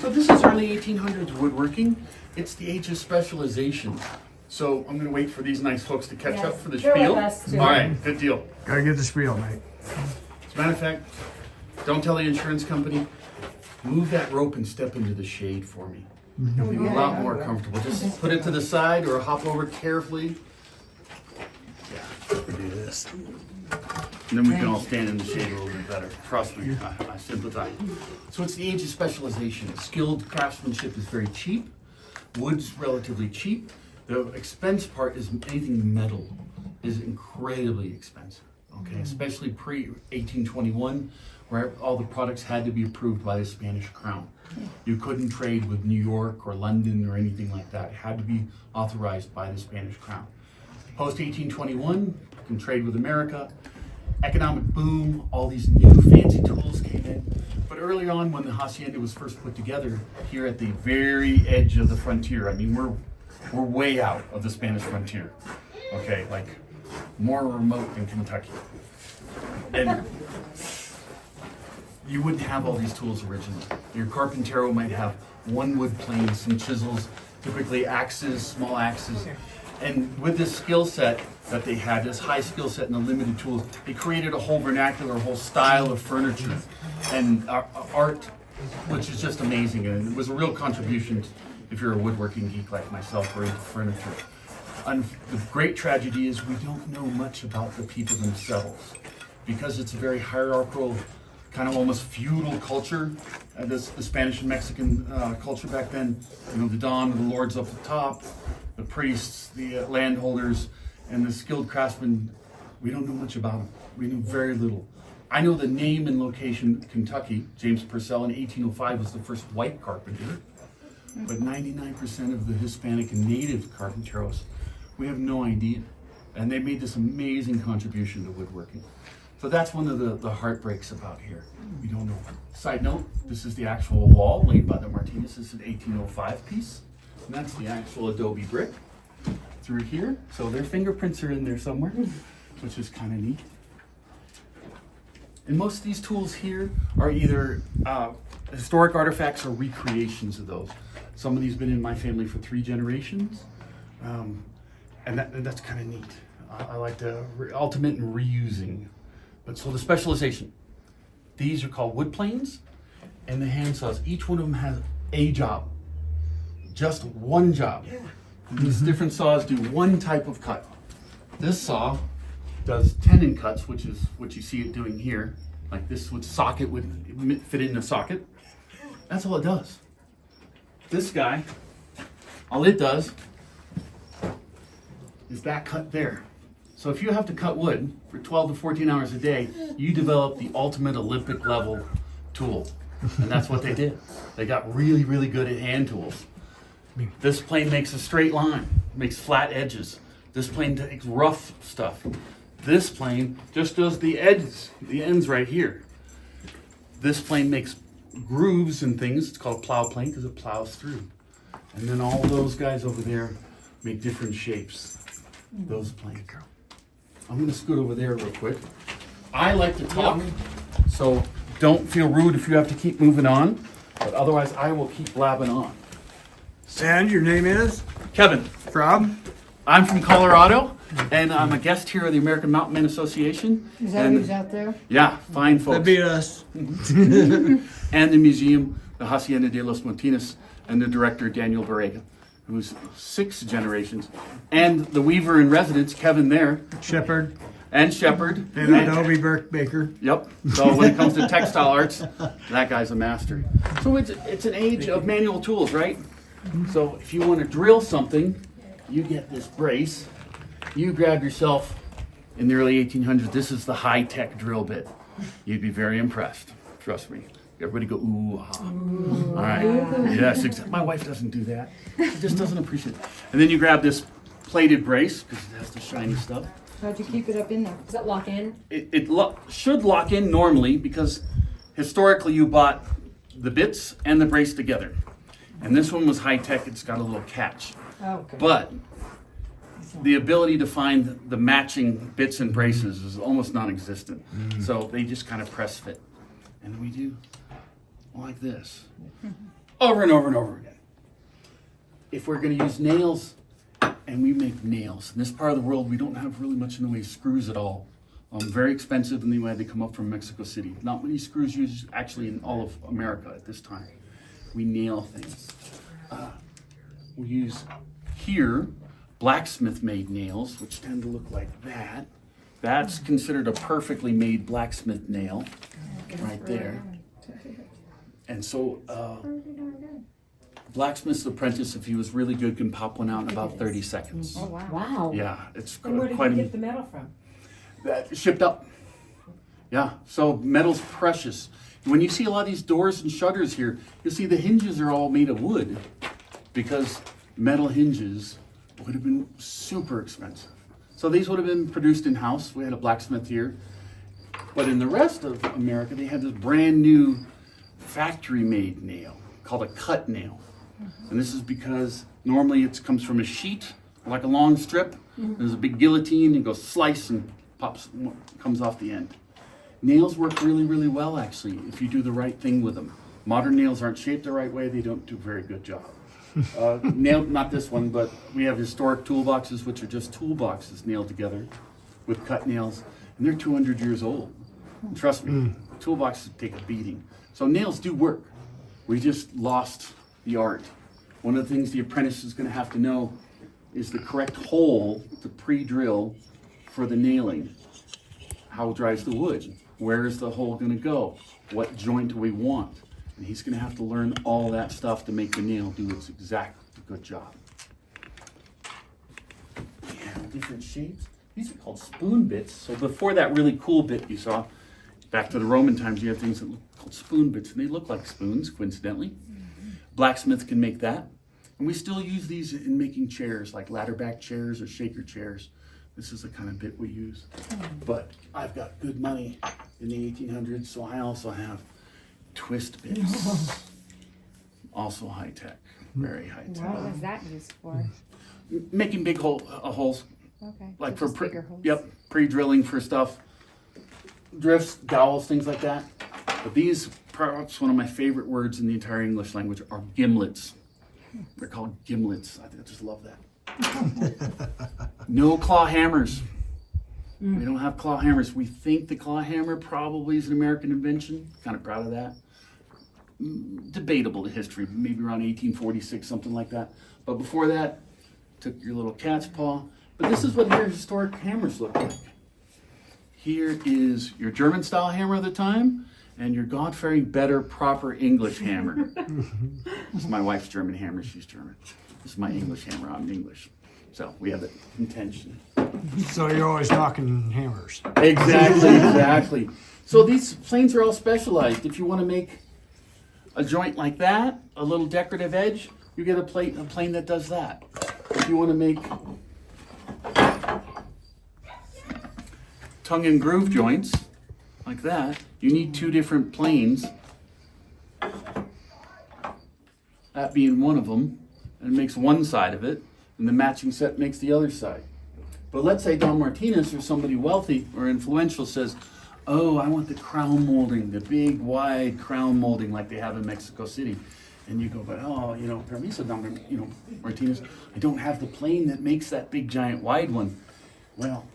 So this is early 1800s woodworking. It's the age of specialization. So I'm gonna wait for these nice folks to catch up for the they're spiel. with us, too. All right, good deal. Gotta get the spiel, mate. As a matter of fact, don't tell the insurance company, move that rope and step into the shade for me. It'll be a lot more comfortable. Just put it to the side or hop over carefully. Yeah, do this. And then we can all stand in the shade a little bit better. Trust me, I sympathize. So it's the age of specialization. Skilled craftsmanship is very cheap. Wood's relatively cheap. The expense part is anything metal is incredibly expensive. Okay, especially pre-1821, where all the products had to be approved by the Spanish crown. You couldn't trade with New York or London or anything like that. It had to be authorized by the Spanish crown. Post-1821, you can trade with America. Economic boom, all these new fancy tools came in. But early on, when the Hacienda was first put together, here at the very edge of the frontier, I mean, we're way out of the Spanish frontier. Okay, like more remote than Kentucky. And you wouldn't have all these tools originally. Your carpintero might have one wood plane, some chisels, typically axes, small axes. And with this skill set that they had, this high skill set and the limited tools, they created a whole vernacular, a whole style of furniture and art, which is just amazing. And it was a real contribution if you're a woodworking geek like myself or into furniture. And the great tragedy is we don't know much about the people themselves because it's a very hierarchical, kind of almost feudal culture. The Spanish and Mexican culture back then, you know, the Don, the lords up the top, the priests, the landholders, and the skilled craftsmen. We don't know much about them. We know very little. I know the name and location, Kentucky. James Purcell in 1805 was the first white carpenter, but 99% of the Hispanic and native carpinteros, we have no idea. And they made this amazing contribution to woodworking. So that's one of the heartbreaks about here. We don't know. Side note, this is the actual wall laid by the Martinez. This is an 1805 piece. And that's the actual adobe brick through here. So their fingerprints are in there somewhere, which is kind of neat. And most of these tools here are either historic artifacts or recreations of those. Some of these have been in my family for 3 generations. And that's kind of neat. I like the ultimate in reusing. But so the specialization, these are called wood planes and the hand saws. Each one of them has a job, just one job. These different saws do one type of cut. This saw does tenon cuts, which is what you see it doing here. Like this would fit in a socket. That's all it does. This guy, all it does is that cut there. So if you have to cut wood for 12 to 14 hours a day, you develop the ultimate Olympic level tool. And that's what they did. They got really, really good at hand tools. This plane makes a straight line, makes flat edges. This plane takes rough stuff. This plane just does the edges, the ends right here. This plane makes grooves and things. It's called plow plane because it plows through. And then all those guys over there make different shapes. Those planes. I'm gonna scoot over there real quick. I like to talk, so don't feel rude if you have to keep moving on, but otherwise I will keep blabbing on. And your name is? Kevin, From? I'm from Colorado, and I'm a guest here of the American Mountain Men Association. Is that And- who's out there? Yeah, fine folks. That'd be us. And the museum, the Hacienda de los Martinez, and the director, Daniel Barrega, who's 6 generations. And the weaver in residence, Kevin there, Shepherd and Shepherd. and Adobe Baker. Yep. So when it comes to textile arts, that guy's a master. So it's an age of manual tools, right? So if you want to drill something, you get this brace. You grab yourself, in the early 1800s, this is the high-tech drill bit. You'd be very impressed. Trust me. Everybody go, ooh, ah. All right. Yes, exactly. My wife doesn't do that. She just doesn't appreciate it. And then you grab this plated brace, because it has the shiny stuff. How'd you keep it up in there? Does that lock in? It should lock in normally, because historically you bought the bits and the brace together. And this one was high-tech. It's got a little catch. Oh, okay. But the ability to find the matching bits and braces is almost non-existent. So they just kind of press fit. And we do like this. over and over and over again. If we're going to use nails, and we make nails, in this part of the world, we don't have really much in the way of screws at all. Very expensive in the way they come up from Mexico City. Not many screws used actually in all of America at this time. We nail things. We use here blacksmith-made nails, which tend to look like that. That's considered a perfectly made blacksmith nail, right there. And so, blacksmith's apprentice, if he was really good, can pop one out in about 30 seconds. Oh, wow. Wow. Yeah, it's And where did quite you a... get the metal from? That shipped up. Yeah, so metal's precious. When you see a lot of these doors and shutters here, you'll see the hinges are all made of wood because metal hinges would have been super expensive. So these would have been produced in-house. We had a blacksmith here. But in the rest of America, they had this brand new factory-made nail called a cut nail. And this is because normally it comes from a sheet, like a long strip. There's a big guillotine, and goes slice and pops, comes off the end. Nails work really, really well, actually, if you do the right thing with them. Modern nails aren't shaped the right way. They don't do a very good job. Not this one, but we have historic toolboxes, which are just toolboxes nailed together with cut nails, and they're 200 years old. And trust me, toolboxes take a beating. So nails do work. We just lost the art. One of the things the apprentice is going to have to know is the correct hole to pre-drill for the nailing. How dries the wood? Where is the hole going to go? What joint do we want? And he's going to have to learn all that stuff to make the nail do its exact good job. We have different shapes. These are called spoon bits. So before that really cool bit you saw, back to the Roman times, you have things that look called spoon bits, and they look like spoons, coincidentally. Blacksmiths can make that. And we still use these in making chairs, like ladder back chairs or shaker chairs. This is the kind of bit we use. But I've got good money in the 1800s, so I also have twist bits. Also high tech, very high tech. What was that used for? Making big holes, Okay. like so for just bigger holes. Yep, pre-drilling for stuff, drifts, dowels, things like that. But these, perhaps one of my favorite words in the entire English language, are gimlets. They're called gimlets. I just love that. No claw hammers. We don't have claw hammers. We think the claw hammer probably is an American invention. Kind of proud of that. Debatable, the history, maybe around 1846, something like that. But before that, took your little cat's paw. But this is what your historic hammers look like. Here is your German style hammer of the time, and your God-fearing, better, proper English hammer. This is my wife's German hammer, she's German. This is my English hammer, I'm English. So we have that intention. So you're always talking hammers. Exactly. So these planes are all specialized. If you want to make a joint like that, a little decorative edge, you get a plane that does that. If you want to make tongue and groove joints like that, you need two different planes. That being one of them, and it makes one side of it, and the matching set makes the other side. But let's say Don Martinez or somebody wealthy or influential says, oh, I want the crown molding, the big wide crown molding like they have in Mexico City. And you go, but permiso, Don, Martinez, I don't have the plane that makes that big giant wide one. Well,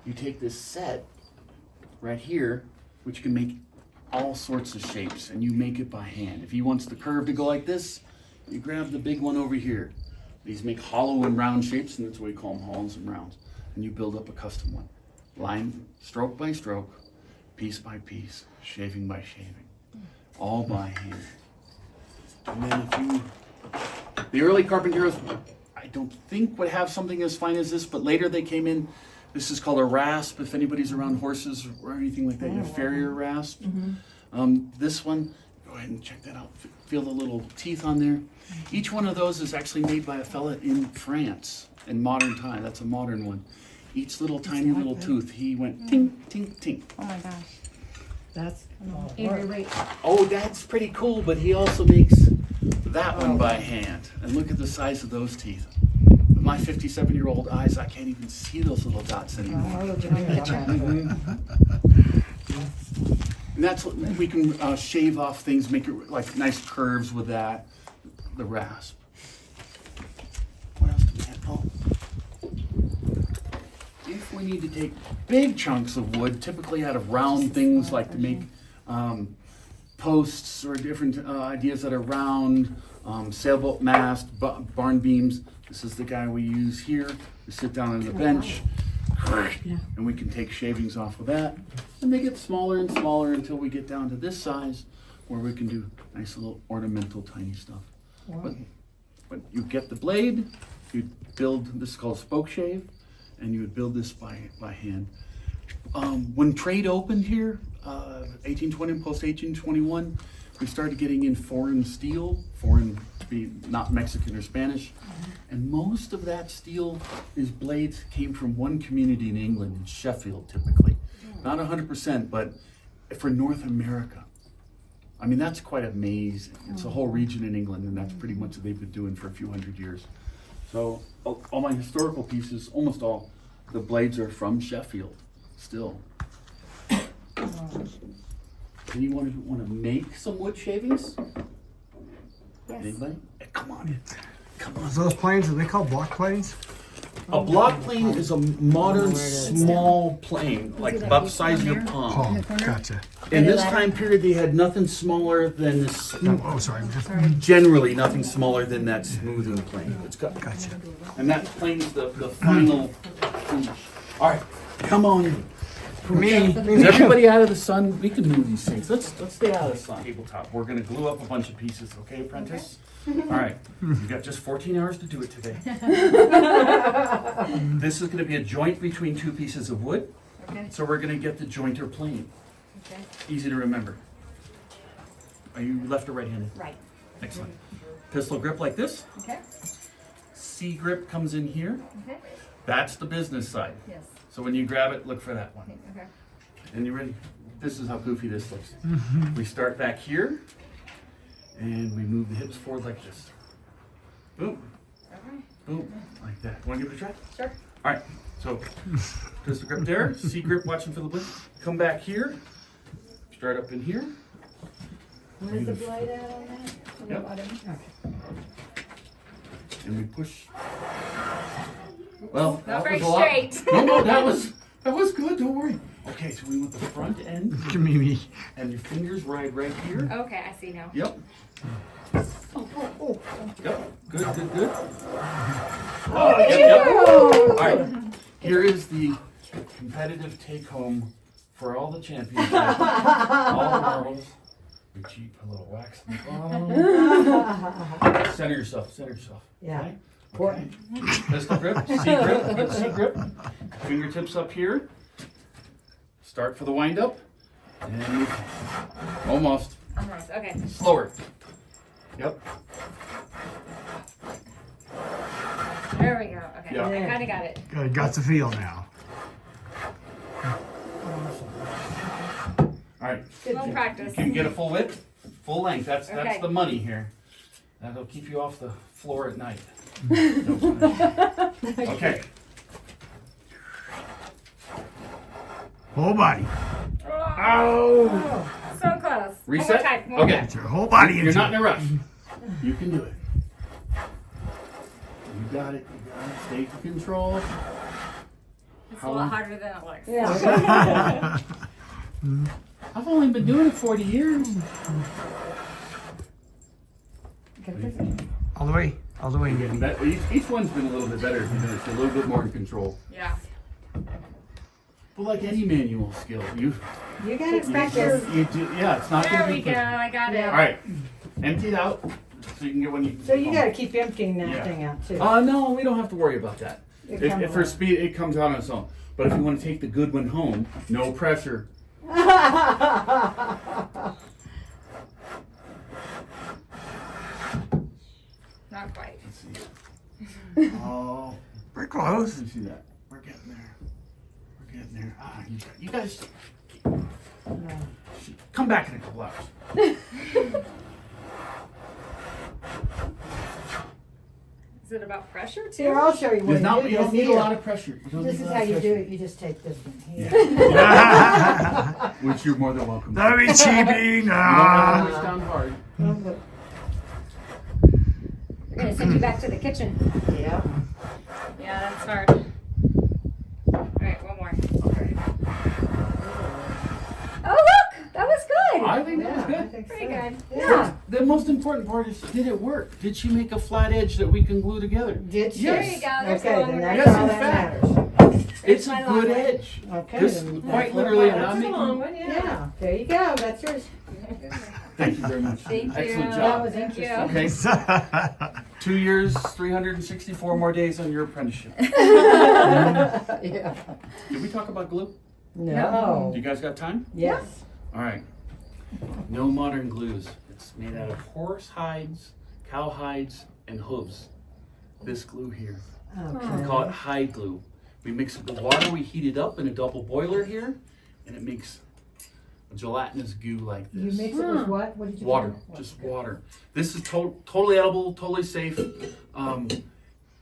you take this set right here, which can make all sorts of shapes, and you make it by hand. If he wants the curve to go like this, you grab the big one over here. These make hollow and round shapes, and that's why we call them hollows and rounds. And you build up a custom one. Line, stroke by stroke, piece by piece, shaving by shaving. All by hand. And then the early carpenters, I don't think would have something as fine as this, but later they came in. This is called a rasp, if anybody's around horses or anything like that, a farrier rasp. This one, go ahead and check that out. Feel the little teeth on there. Each one of those is actually made by a fella in France in modern time. That's a modern one. Each little tiny little tooth, he went tink, tink, tink. Oh my gosh. That's Avery, wait. Oh, that's pretty cool, but he also makes that one by hand. And look at the size of those teeth. With my 57-year-old eyes, I can't even see those little dots anymore. Oh, look at that. And that's what we can shave off things, make it like nice curves with that, the rasp. What else do we have? Oh. If we need to take big chunks of wood, typically out of round things like to make posts or different ideas that are round, sailboat mast, barn beams. This is the guy we use here. We sit down on the bench and we can take shavings off of that. And they get smaller and smaller until we get down to this size where we can do nice little ornamental tiny stuff. But you get the blade, you build, this is called spoke shave, and you would build this by hand. When trade opened here, 1820, post 1821, we started getting in foreign steel, foreign to be not Mexican or Spanish, and most of that steel, these blades came from one community in England, in Sheffield typically. Not 100%, but for North America. I mean, that's quite amazing. It's a whole region in England, and that's pretty much what they've been doing for a few hundred years. So all my historical pieces, almost all, the blades are from Sheffield still. Anyone want to make some wood shavings? Yes. Anybody? Come on in. Come on. Those planes, are they called block planes? A block plane is a modern small plane, like about the size of your palm. Oh, gotcha. In this time period, they had nothing smaller than this. Oh, sorry. Generally, nothing smaller than that smoothing plane. It's got, Gotcha. and that plane's the final finish. All right, come on in. Is everybody out of the sun? We can move these things. Let's stay out of the sun. Tabletop. We're gonna glue up a bunch of pieces, okay, apprentice? All right, you've got just 14 hours to do it today. This is gonna be a joint between two pieces of wood. Okay. So we're gonna get the jointer plane. Okay. Easy to remember. Are you left or right-handed? Right. Excellent. Pistol grip like this. Okay. C grip comes in here. Okay. That's the business side. Yes. So when you grab it, look for that one. Okay. And you ready? This is how goofy this looks. We start back here, and we move the hips forward like this. Boom, Okay. boom, like that. Want to give it a try? Sure. All right. So pistol grip there, C grip watching for the blade. Come back here. Start up in here. Where's the blade at on that? On the Yep. bottom? Okay. And we push. Well, that very was a lot. straight. No, that was good. Don't worry. Okay, so we want the front end, Give me. and your fingers ride right here. Okay, I see now. Yep. Yep. Good. Oh, Yep. All right. Here is the competitive take-home for all the championships, all the marbles. We cheap a little wax in the bottom. Center yourself. Yeah. Okay. Pistol grip, C grip, good C grip. Fingertips up here. Start for the wind up. And move. Almost. Almost. Okay. Slower. Yep. There we go. Okay. Yeah. I kind of got it. Good, got the feel now. All right. Little practice. Can you get a full width? Full length. That's Okay. the money here. That'll keep you off the floor at night. Okay. Whole body. Oh. So close. Reset? One more time. One more Okay. time. Get your whole body You're into not in it. a rush. You can do it. You got it. Stay in control. It's How a lot long? harder than it looks. Yeah. I've only been doing it 40 years. All the way. All the way. You're getting better. Each one's been a little bit better. You're a little bit more in control. Yeah. But like any manual skill, you You gotta practice. do. Yeah, it's not There gonna we be. go. I got it. All right, empty it out so you can get one. You. So you gotta keep emptying that Yeah. thing out too. No, we don't have to worry about that. It If comes for out. speed, it comes out on its own. But if you want to take the good one home, no pressure. Not quite. Let's see. Oh, Pretty close. let me see that. We're getting there. We're getting there. You guys, come back in a couple hours. Is it about pressure too? Here, I'll show you what You don't, you you do. don't need a lot of pressure. You don't This need is a lot how of you do pressure. it. You just take this one here. Which you're more than welcome to. Don't be cheaping. You don't have to reach down hard. We're gonna send you back to the kitchen. Yeah. Yeah, that's hard. All right, one more. Okay. Oh look, that was good. I think that was Yeah, I good. think Pretty so. good. Yeah. The most important part is, did it work? Did she make a flat edge that we can glue together? Did she? There you go. There's Okay, the one then we're that's Yes, all in that fact. matters. It's a my good long one. edge. Okay. This then quite that's what literally, I'm matters. not Long making. one, Yeah, there you go. That's yours. Thank you very much. Thank Excellent you. That job. was Thank interesting. you. Okay, 2 years, 364 more days on your apprenticeship. Yeah. Did we talk about glue? No. You guys got time? Yes. All right. No modern glues. It's made out of horse hides, cow hides, and hooves. This glue here. We call it hide glue. We mix it with water, we heat it up in a double boiler here, and it makes a gelatinous goo like You this. mix it with what? What did you Water, do? just water. This is totally edible, totally safe.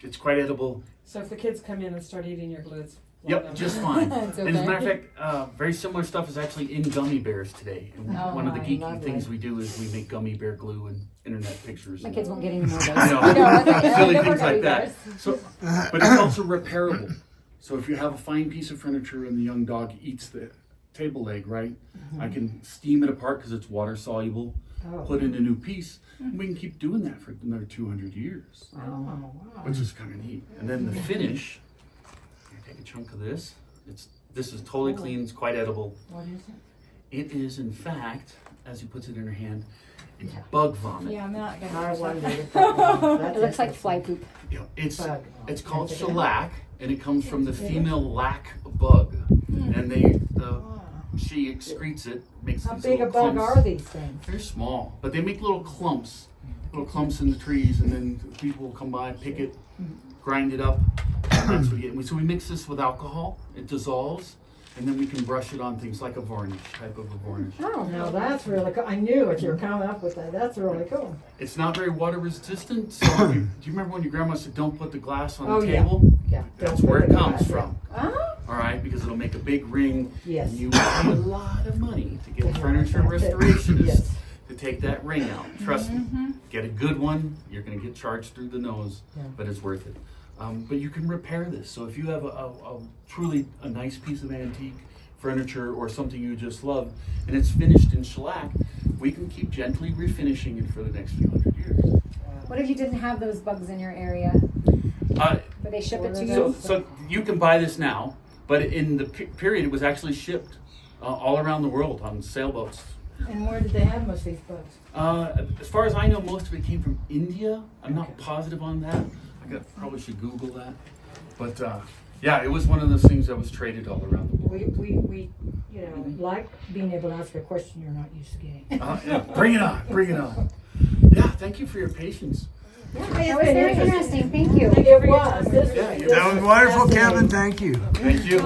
It's quite edible. So if the kids come in and start eating your glue, it's Yep, just fine. It's And as a okay. matter of fact, very similar stuff is actually in gummy bears today. And Oh, one of the geeky lovely. things we do is we make gummy bear glue and internet pictures. My and- kids won't get any more of those. I know. You know, okay, Silly no things more like gummy that. bears. So, but it's also repairable. So if you have a fine piece of furniture and the young dog eats the table leg, right? I can steam it apart because it's water soluble, Oh. put in a new piece, and we can keep doing that for another 200 years, Oh, wow. which is kind of neat. And then the finish, you take a chunk of this. This is totally clean. It's quite edible. What is it? It is, in fact, as he puts it in her hand, it's Yeah. bug vomit. Yeah, I'm not I gonna. wondered if that was- It looks like fly poop. You know, it's Bug. called Is it? shellac, and it comes from the female lac bug, and she excretes it, makes How these big a little bug clumps. are these things? They're small, but they make little clumps in the trees, and then people will come by, pick it, grind it up, and that's what you get. So we mix this with alcohol, it dissolves, and then we can brush it on things like a varnish, type of a varnish. Oh, no, that's really cool. I knew what you were coming up with. That's really cool. It's not very water resistant, so do you remember when your grandma said, don't put the glass on Oh, the yeah. table? Yeah. That's don't where put it it comes back, from. Oh, All right, because it'll make a big ring. yes. And you will pay a lot of money to get a Yeah, furniture that's it. restorationist Yes. to take that ring out. Trust me, get a good one. You're going to get charged through the nose, Yeah. but it's worth it. But you can repair this. So if you have a truly a nice piece of antique furniture or something you just love, and it's finished in shellac, we can keep gently refinishing it for the next few hundred years. What if you didn't have those bugs in your area? Would they ship it to you? So you can buy this now, but in the period it was actually shipped all around the world on sailboats. And where did they have most of these bugs? As far as I know, most of it came from India. I'm not positive on that. Probably should Google that. But yeah, it was one of those things that was traded all around the world. We like being able to ask a question you're not used to getting. Yeah, bring it on, bring it on. Yeah, thank you for your patience. That was very interesting. Thank you. It was. This Yeah, was that That was wonderful, Kevin. Thank you. Thank you.